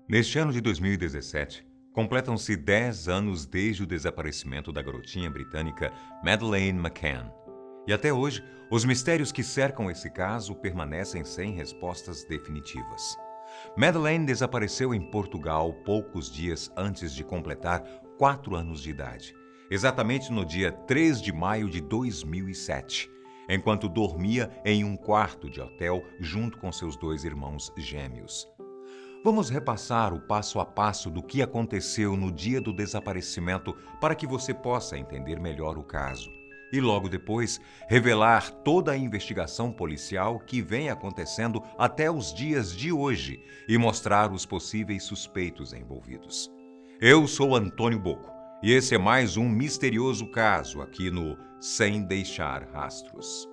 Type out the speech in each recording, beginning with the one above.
Neste ano de 2017, completam-se 10 anos desde o desaparecimento da garotinha britânica Madeleine McCann. E até hoje, os mistérios que cercam esse caso permanecem sem respostas definitivas. Madeleine desapareceu em Portugal poucos dias antes de completar 4 anos de idade, exatamente no dia 3 de maio de 2007, enquanto dormia em um quarto de hotel junto com seus 2 irmãos gêmeos. Vamos repassar o passo a passo do que aconteceu no dia do desaparecimento para que você possa entender melhor o caso. E logo depois, revelar toda a investigação policial que vem acontecendo até os dias de hoje e mostrar os possíveis suspeitos envolvidos. Eu sou Antônio Bocco e esse é mais um misterioso caso aqui no Sem Deixar Rastros.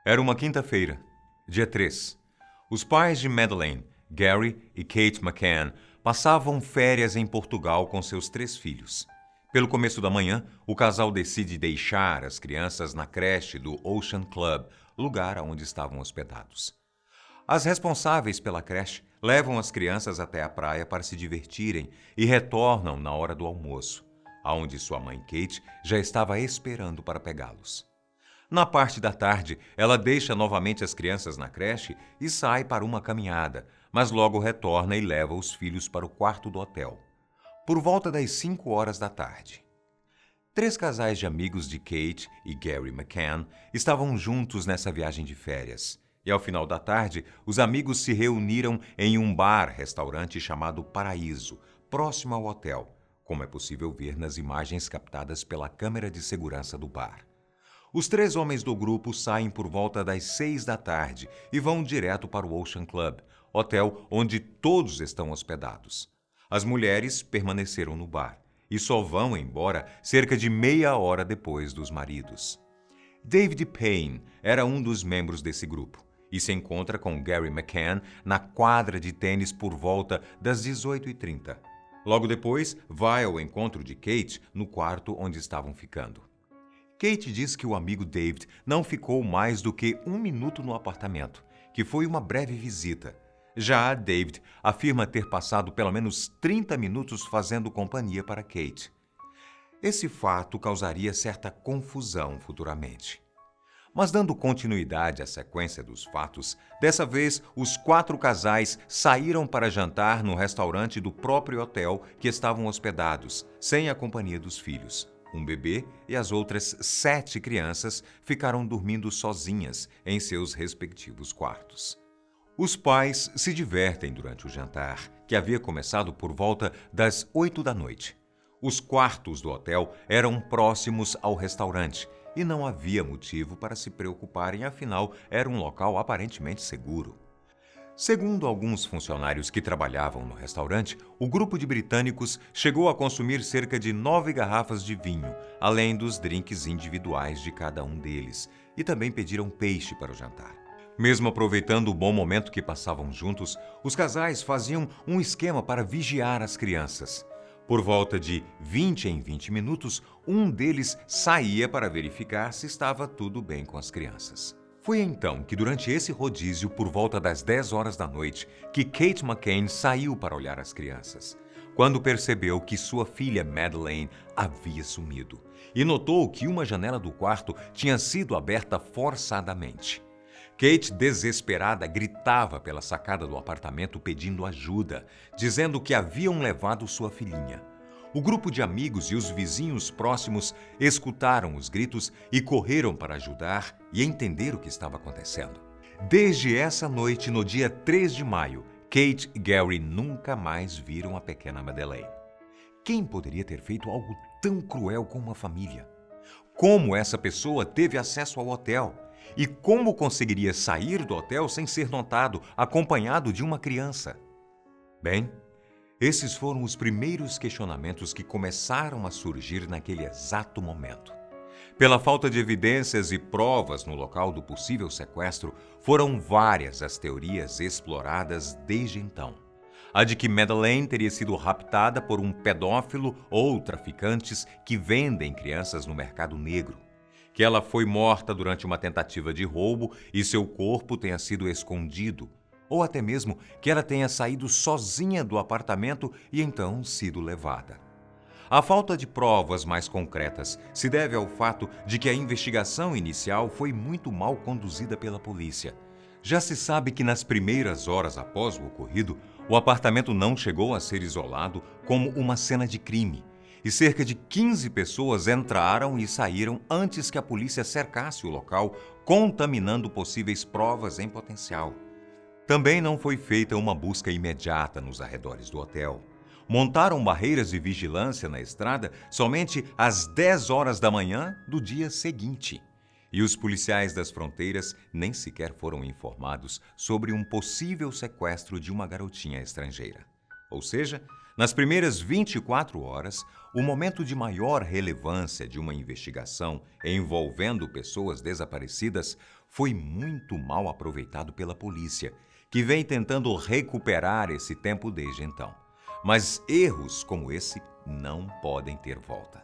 Era uma quinta-feira, dia 3. Os pais de Madeleine, Gary e Kate McCann, passavam férias em Portugal com seus 3 filhos. Pelo começo da manhã, o casal decide deixar as crianças na creche do Ocean Club, lugar onde estavam hospedados. As responsáveis pela creche levam as crianças até a praia para se divertirem e retornam na hora do almoço, aonde sua mãe Kate já estava esperando para pegá-los. Na parte da tarde, ela deixa novamente as crianças na creche e sai para uma caminhada, mas logo retorna e leva os filhos para o quarto do hotel. Por volta das 5 horas da tarde. 3 casais de amigos de Kate e Gary McCann estavam juntos nessa viagem de férias. E ao final da tarde, os amigos se reuniram em um bar-restaurante chamado Paraíso, próximo ao hotel, como é possível ver nas imagens captadas pela câmera de segurança do bar. Os 3 homens do grupo saem por volta das 6 da tarde e vão direto para o Ocean Club, hotel onde todos estão hospedados. As mulheres permaneceram no bar e só vão embora cerca de meia hora depois dos maridos. David Payne era um dos membros desse grupo e se encontra com Gary McCann na quadra de tênis por volta das 18h30. Logo depois, vai ao encontro de Kate no quarto onde estavam ficando. Kate diz que o amigo David não ficou mais do que 1 minuto no apartamento, que foi uma breve visita. Já David afirma ter passado pelo menos 30 minutos fazendo companhia para Kate. Esse fato causaria certa confusão futuramente. Mas dando continuidade à sequência dos fatos, dessa vez os 4 casais saíram para jantar no restaurante do próprio hotel que estavam hospedados, sem a companhia dos filhos. Um bebê e as outras 7 crianças ficaram dormindo sozinhas em seus respectivos quartos. Os pais se divertem durante o jantar, que havia começado por volta das 8 da noite. Os quartos do hotel eram próximos ao restaurante e não havia motivo para se preocuparem, afinal, era um local aparentemente seguro. Segundo alguns funcionários que trabalhavam no restaurante, o grupo de britânicos chegou a consumir cerca de 9 garrafas de vinho, além dos drinks individuais de cada um deles, e também pediram peixe para o jantar. Mesmo aproveitando o bom momento que passavam juntos, os casais faziam um esquema para vigiar as crianças. Por volta de 20 em 20 minutos, um deles saía para verificar se estava tudo bem com as crianças. Foi então que, durante esse rodízio, por volta das 10 horas da noite, que Kate McCann saiu para olhar as crianças, quando percebeu que sua filha Madeleine havia sumido e notou que uma janela do quarto tinha sido aberta forçadamente. Kate, desesperada, gritava pela sacada do apartamento pedindo ajuda, dizendo que haviam levado sua filhinha. O grupo de amigos e os vizinhos próximos escutaram os gritos e correram para ajudar e entender o que estava acontecendo. Desde essa noite, no dia 3 de maio, Kate e Gary nunca mais viram a pequena Madeleine. Quem poderia ter feito algo tão cruel com uma família? Como essa pessoa teve acesso ao hotel? E como conseguiria sair do hotel sem ser notado, acompanhado de uma criança? Bem, esses foram os primeiros questionamentos que começaram a surgir naquele exato momento. Pela falta de evidências e provas no local do possível sequestro, foram várias as teorias exploradas desde então. A de que Madeleine teria sido raptada por um pedófilo ou traficantes que vendem crianças no mercado negro. Que ela foi morta durante uma tentativa de roubo e seu corpo tenha sido escondido. Ou até mesmo que ela tenha saído sozinha do apartamento e então sido levada. A falta de provas mais concretas se deve ao fato de que a investigação inicial foi muito mal conduzida pela polícia. Já se sabe que nas primeiras horas após o ocorrido, o apartamento não chegou a ser isolado como uma cena de crime, e cerca de 15 pessoas entraram e saíram antes que a polícia cercasse o local, contaminando possíveis provas em potencial. Também não foi feita uma busca imediata nos arredores do hotel. Montaram barreiras de vigilância na estrada somente às 10 horas da manhã do dia seguinte. E os policiais das fronteiras nem sequer foram informados sobre um possível sequestro de uma garotinha estrangeira. Ou seja, nas primeiras 24 horas, o momento de maior relevância de uma investigação envolvendo pessoas desaparecidas foi muito mal aproveitado pela polícia, que vem tentando recuperar esse tempo desde então. Mas erros como esse não podem ter volta.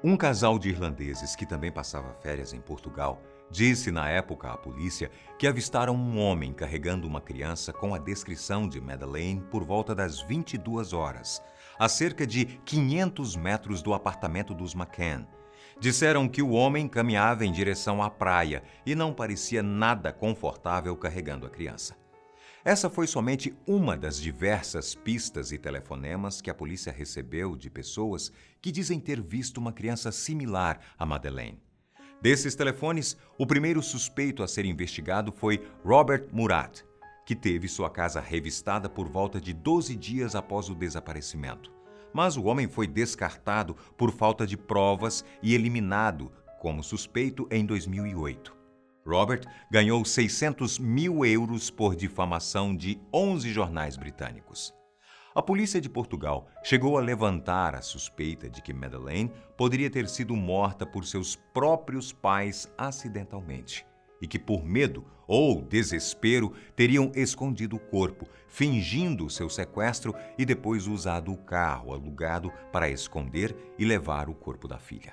Um casal de irlandeses que também passava férias em Portugal disse na época à polícia que avistaram um homem carregando uma criança com a descrição de Madeleine por volta das 22 horas, a cerca de 500 metros do apartamento dos McCann. Disseram que o homem caminhava em direção à praia e não parecia nada confortável carregando a criança. Essa foi somente uma das diversas pistas e telefonemas que a polícia recebeu de pessoas que dizem ter visto uma criança similar a Madeleine. Desses telefones, o primeiro suspeito a ser investigado foi Robert Murat, que teve sua casa revistada por volta de 12 dias após o desaparecimento. Mas o homem foi descartado por falta de provas e eliminado como suspeito em 2008. Robert ganhou 600 mil euros por difamação de 11 jornais britânicos. A polícia de Portugal chegou a levantar a suspeita de que Madeleine poderia ter sido morta por seus próprios pais acidentalmente e que, por medo ou desespero, teriam escondido o corpo, fingindo seu sequestro e depois usado o carro alugado para esconder e levar o corpo da filha.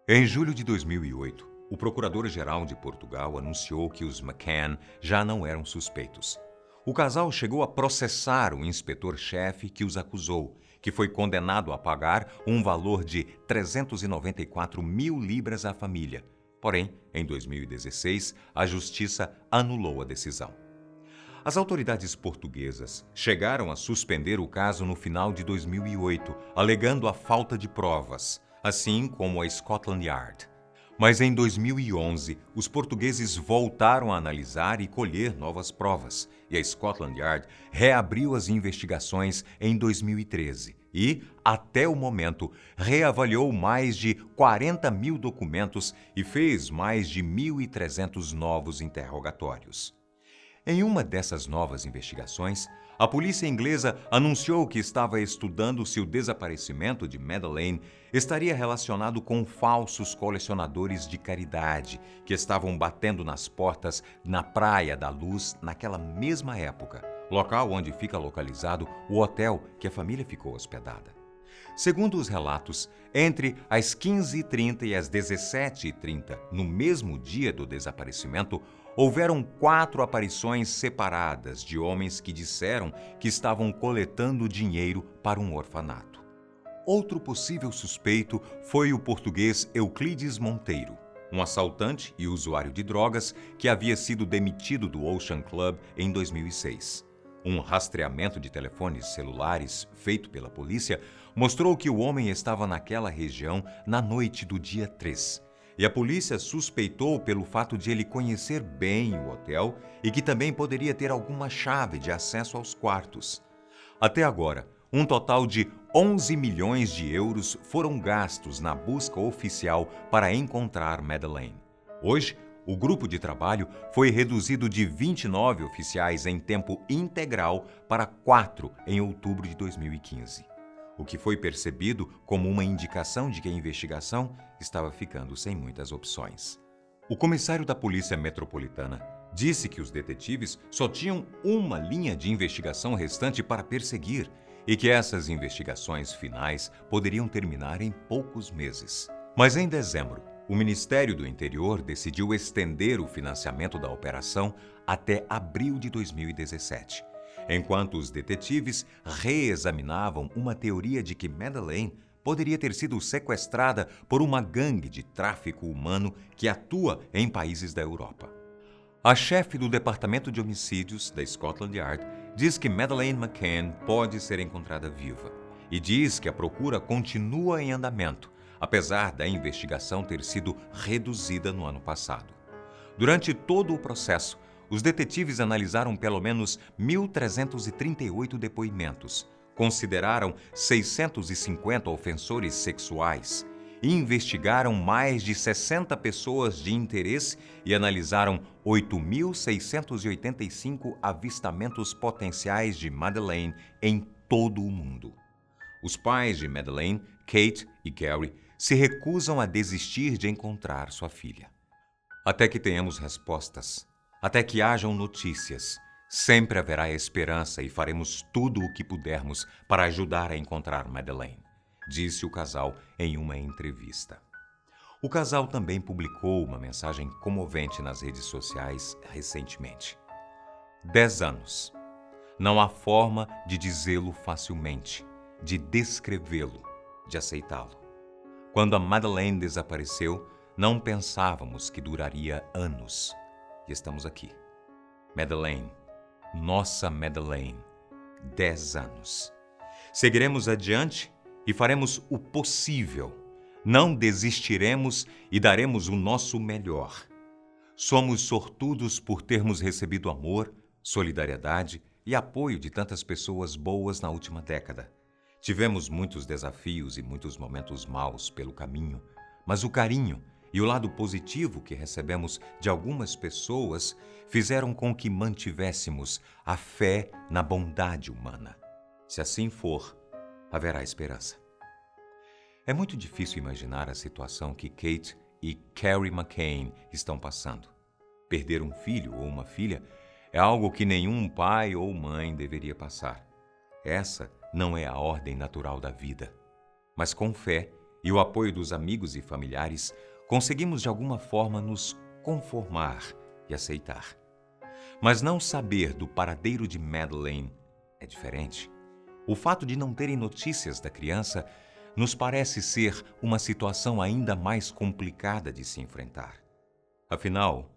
Em julho de 2008, o Procurador-Geral de Portugal anunciou que os McCann já não eram suspeitos. O casal chegou a processar o inspetor-chefe que os acusou, que foi condenado a pagar um valor de 394 mil libras à família. Porém, em 2016, a Justiça anulou a decisão. As autoridades portuguesas chegaram a suspender o caso no final de 2008, alegando a falta de provas, assim como a Scotland Yard. Mas em 2011, os portugueses voltaram a analisar e colher novas provas, e a Scotland Yard reabriu as investigações em 2013 e, até o momento, reavaliou mais de 40 mil documentos e fez mais de 1.300 novos interrogatórios. Em uma dessas novas investigações, a polícia inglesa anunciou que estava estudando se o desaparecimento de Madeleine estaria relacionado com falsos colecionadores de caridade que estavam batendo nas portas na Praia da Luz naquela mesma época, local onde fica localizado o hotel que a família ficou hospedada. Segundo os relatos, entre as 15h30 e as 17h30, no mesmo dia do desaparecimento, houveram 4 aparições separadas de homens que disseram que estavam coletando dinheiro para um orfanato. Outro possível suspeito foi o português Euclides Monteiro, um assaltante e usuário de drogas que havia sido demitido do Ocean Club em 2006. Um rastreamento de telefones celulares feito pela polícia mostrou que o homem estava naquela região na noite do dia 3. E a polícia suspeitou pelo fato de ele conhecer bem o hotel e que também poderia ter alguma chave de acesso aos quartos. Até agora, um total de 11 milhões de euros foram gastos na busca oficial para encontrar Madeleine. Hoje, O grupo de trabalho foi reduzido de 29 oficiais em tempo integral para 4 em outubro de 2015, o que foi percebido como uma indicação de que a investigação estava ficando sem muitas opções. O comissário da Polícia Metropolitana disse que os detetives só tinham uma linha de investigação restante para perseguir e que essas investigações finais poderiam terminar em poucos meses. Mas em dezembro, o Ministério do Interior decidiu estender o financiamento da operação até abril de 2017, enquanto os detetives reexaminavam uma teoria de que Madeleine poderia ter sido sequestrada por uma gangue de tráfico humano que atua em países da Europa. A chefe do Departamento de Homicídios da Scotland Yard diz que Madeleine McCann pode ser encontrada viva e diz que a procura continua em andamento, apesar da investigação ter sido reduzida no ano passado. Durante todo o processo, os detetives analisaram pelo menos 1.338 depoimentos, consideraram 650 ofensores sexuais e investigaram mais de 60 pessoas de interesse e analisaram 8.685 avistamentos potenciais de Madeleine em todo o mundo. Os pais de Madeleine, Kate e Gary, se recusam a desistir de encontrar sua filha. Até que tenhamos respostas, até que hajam notícias, sempre haverá esperança e faremos tudo o que pudermos para ajudar a encontrar Madeleine, disse o casal em uma entrevista. O casal também publicou uma mensagem comovente nas redes sociais recentemente. 10 anos. Não há forma de dizê-lo facilmente, de descrevê-lo, de aceitá-lo. Quando a Madeleine desapareceu, não pensávamos que duraria anos. E estamos aqui. Madeleine, nossa Madeleine, 10 anos. Seguiremos adiante e faremos o possível. Não desistiremos e daremos o nosso melhor. Somos sortudos por termos recebido amor, solidariedade e apoio de tantas pessoas boas na última década. Tivemos muitos desafios e muitos momentos maus pelo caminho, mas o carinho e o lado positivo que recebemos de algumas pessoas fizeram com que mantivéssemos a fé na bondade humana. Se assim for, haverá esperança. É muito difícil imaginar a situação que Kate e Carrie McCann estão passando. Perder um filho ou uma filha é algo que nenhum pai ou mãe deveria passar. Essa não é a ordem natural da vida. Mas com fé e o apoio dos amigos e familiares, conseguimos de alguma forma nos conformar e aceitar. Mas não saber do paradeiro de Madeleine é diferente. O fato de não terem notícias da criança nos parece ser uma situação ainda mais complicada de se enfrentar. Afinal,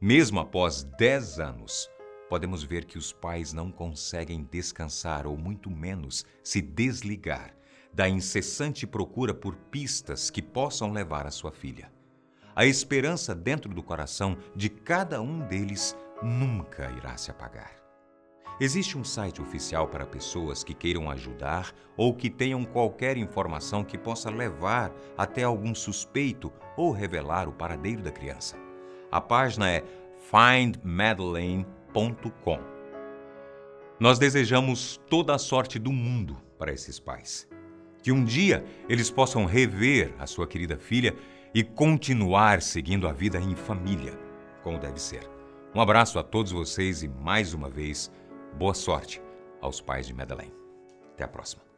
mesmo após 10 anos, podemos ver que os pais não conseguem descansar ou muito menos se desligar da incessante procura por pistas que possam levar a sua filha. A esperança dentro do coração de cada um deles nunca irá se apagar. Existe um site oficial para pessoas que queiram ajudar ou que tenham qualquer informação que possa levar até algum suspeito ou revelar o paradeiro da criança. A página é findmadeleine.com. Nós desejamos toda a sorte do mundo para esses pais. Que um dia eles possam rever a sua querida filha e continuar seguindo a vida em família, como deve ser. Um abraço a todos vocês e, mais uma vez, boa sorte aos pais de Madeleine. Até a próxima.